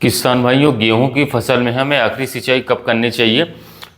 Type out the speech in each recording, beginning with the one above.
किसान भाइयों, गेहूं की फसल में हमें आखिरी सिंचाई कब करनी चाहिए?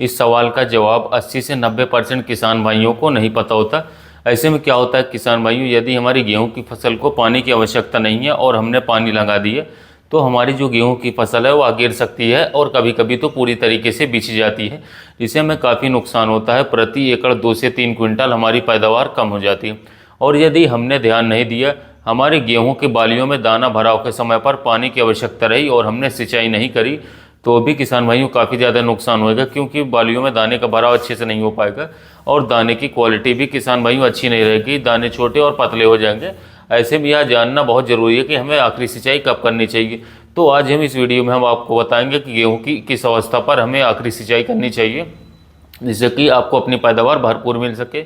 इस सवाल का जवाब 80 से 90% किसान भाइयों को नहीं पता होता। ऐसे में क्या होता है किसान भाइयों, यदि हमारी गेहूं की फसल को पानी की आवश्यकता नहीं है और हमने पानी लगा दिया तो हमारी जो गेहूं की फसल है वह गिर सकती है और कभी कभी तो पूरी तरीके से बिछ जाती है, जिससे हमें काफ़ी नुकसान होता है। प्रति एकड़ 2 से 3 क्विंटल हमारी पैदावार कम हो जाती है। और यदि हमने ध्यान नहीं दिया, हमारे गेहूं के बालियों में दाना भराव के समय पर पानी की आवश्यकता रही और हमने सिंचाई नहीं करी, तो भी किसान भाइयों काफ़ी ज़्यादा नुकसान होएगा, क्योंकि बालियों में दाने का भराव अच्छे से नहीं हो पाएगा और दाने की क्वालिटी भी किसान भाइयों अच्छी नहीं रहेगी, दाने छोटे और पतले हो जाएंगे। ऐसे में यह जानना बहुत ज़रूरी है कि हमें आखिरी सिंचाई कब करनी चाहिए। तो आज हम इस वीडियो में हम आपको बताएंगे कि गेहूँ की किस अवस्था पर हमें आखिरी सिंचाई करनी चाहिए, जिससे कि आपको अपनी पैदावार भरपूर मिल सके।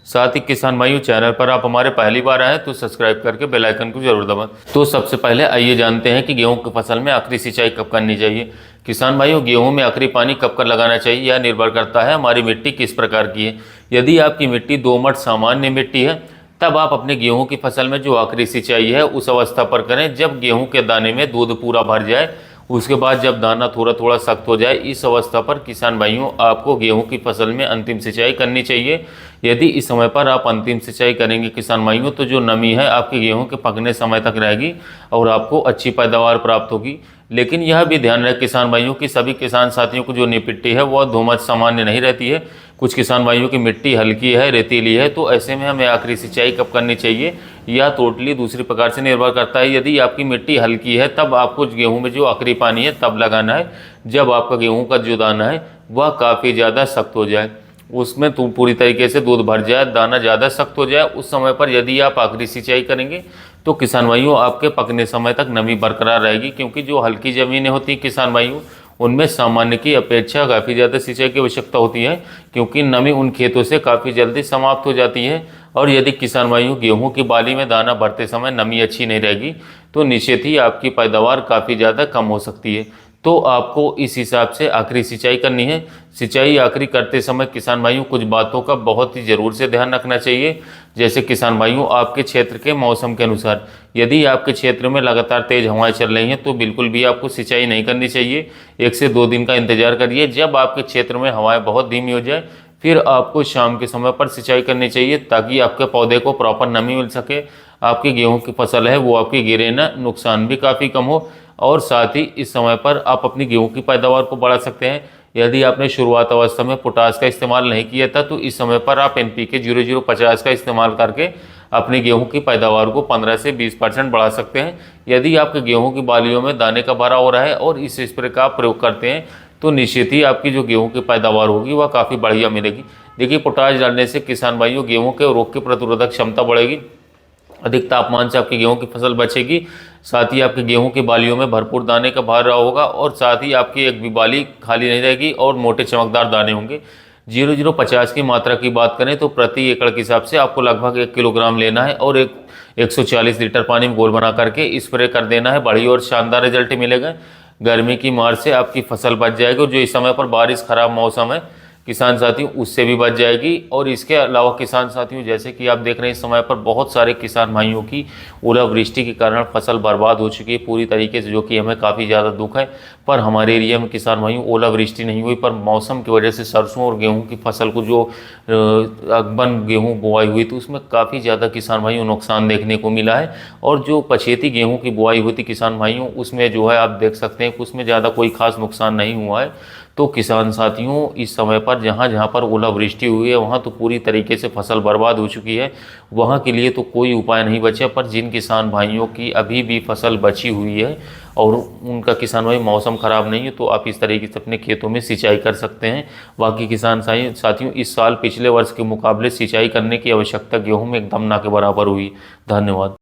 साथ ही किसान भाइयों, चैनल पर आप हमारे पहली बार आए तो सब्सक्राइब करके बेल आइकन को जरूर दबाएं। तो सबसे पहले आइए जानते हैं कि गेहूं की फसल में आखिरी सिंचाई कब करनी चाहिए। किसान भाइयों, गेहूं में आखिरी पानी कब कर लगाना चाहिए यह निर्भर करता है हमारी मिट्टी किस प्रकार की है। यदि आपकी मिट्टी दोमट सामान्य मिट्टी है, तब आप अपने गेहूं की फसल में जो आखिरी सिंचाई है उस अवस्था पर करें जब गेहूं के दाने में दूध पूरा भर जाए। उसके बाद जब दाना थोड़ा थोड़ा सख्त हो जाए, इस अवस्था पर किसान भाइयों आपको गेहूं की फसल में अंतिम सिंचाई करनी चाहिए। यदि इस समय पर आप अंतिम सिंचाई करेंगे किसान भाइयों, तो जो नमी है आपके गेहूं के पकने समय तक रहेगी और आपको अच्छी पैदावार प्राप्त होगी। लेकिन यह भी ध्यान रहे किसान भाइयों की सभी किसान साथियों को जो मिट्टी है वह दोमट सामान्य नहीं रहती है। कुछ किसान भाइयों की मिट्टी हल्की है, रेतीली है, तो ऐसे में हमें आखिरी सिंचाई कब करनी चाहिए यह टोटली दूसरी प्रकार से निर्भर करता है। यदि आपकी मिट्टी हल्की है तब आपको गेहूं में जो आखिरी पानी है तब लगाना है जब आपका गेहूं का जो दाना है वह काफ़ी ज़्यादा सख्त हो जाए, उसमें तो पूरी तरीके से दूध भर जाए, दाना ज़्यादा सख्त हो जाए। उस समय पर यदि आप आखिरी सिंचाई करेंगे तो किसान भाइयों आपके पकने समय तक नमी बरकरार रहेगी, क्योंकि जो हल्की ज़मीनें होती हैं किसान भाइयों उनमें सामान्य की अपेक्षा काफ़ी ज़्यादा सिंचाई की आवश्यकता होती है, क्योंकि नमी उन खेतों से काफ़ी जल्दी समाप्त हो जाती है। और यदि किसान भाइयों गेहूं की बाली में दाना भरते समय नमी अच्छी नहीं रहेगी तो निश्चित ही आपकी पैदावार काफ़ी ज़्यादा कम हो सकती है। तो आपको इस हिसाब से आखिरी सिंचाई करनी है। सिंचाई आखिरी करते समय किसान भाइयों कुछ बातों का बहुत ही ज़रूर से ध्यान रखना चाहिए। जैसे किसान भाइयों, आपके क्षेत्र के मौसम के अनुसार यदि आपके क्षेत्र में लगातार तेज़ हवाएं चल रही हैं तो बिल्कुल भी आपको सिंचाई नहीं करनी चाहिए। 1 से 2 दिन का इंतजार करिए। जब आपके क्षेत्र में हवाएं बहुत धीमी हो जाए फिर आपको शाम के समय पर सिंचाई करनी चाहिए, ताकि आपके पौधे को प्रॉपर नमी मिल सके, आपकी गेहूं की फसल है वो आपकी गिरे ना, नुकसान भी काफ़ी कम हो। और साथ ही इस समय पर आप अपनी गेहूं की पैदावार को बढ़ा सकते हैं। यदि आपने शुरुआत अवस्था में पोटास का इस्तेमाल नहीं किया था तो इस समय पर आप NPK 0050 का इस्तेमाल करके अपनी गेहूं की पैदावार को 15 से 20% बढ़ा सकते हैं। यदि आपके गेहूं की बालियों में दाने का भरा हो रहा है और इस स्प्रे का आप प्रयोग करते हैं तो निश्चित ही आपकी जो गेहूं की पैदावार होगी वह काफ़ी बढ़िया मिलेगी। देखिए, पोटाश डालने से किसान भाइयों गेहूं के रोग की प्रतिरोधक क्षमता बढ़ेगी, अधिक तापमान से आपकी गेहूं की फसल बचेगी, साथ ही आपके गेहूं की बालियों में भरपूर दाने का भर रहा होगा और साथ ही आपकी एक भी बाली खाली नहीं रहेगी और मोटे चमकदार दाने होंगे। 0050 की मात्रा की बात करें तो प्रति एकड़ के हिसाब से आपको लगभग 1 किलोग्राम लेना है और 140 लीटर पानी में घोल बना करके स्प्रे कर देना है। बढ़िया और शानदार रिजल्ट मिलेगा। गर्मी की मार से आपकी फसल बच जाएगी और जो इस समय पर बारिश खराब मौसम है किसान साथियों उससे भी बच जाएगी। और इसके अलावा किसान साथियों, जैसे कि आप देख रहे हैं इस समय पर बहुत सारे किसान भाइयों की ओलावृष्टि के कारण फसल बर्बाद हो चुकी है पूरी तरीके से, जो कि हमें काफ़ी ज़्यादा दुख है। पर हमारे एरिया में किसान भाइयों ओलावृष्टि नहीं हुई, पर मौसम की वजह से सरसों और गेहूँ की फसल को जो अगबन गेहूँ बुआई हुई थी उसमें काफ़ी ज़्यादा किसान भाइयों नुकसान देखने को मिला है। और जो पछेती गेहूँ की बुआई हुई थी किसान भाइयों उसमें जो है आप देख सकते हैं कि उसमें ज़्यादा कोई खास नुकसान नहीं हुआ है। तो किसान साथियों, इस समय पर जहाँ जहाँ पर ओलावृष्टि हुई है वहाँ तो पूरी तरीके से फसल बर्बाद हो चुकी है, वहाँ के लिए तो कोई उपाय नहीं बचा। पर जिन किसान भाइयों की अभी भी फसल बची हुई है और उनका किसान भाई मौसम ख़राब नहीं है तो आप इस तरीके से अपने खेतों में सिंचाई कर सकते हैं। बाकी किसान साथियों, इस साल पिछले वर्ष के मुकाबले सिंचाई करने की आवश्यकता गेहूँ में एकदम ना के बराबर हुई। धन्यवाद।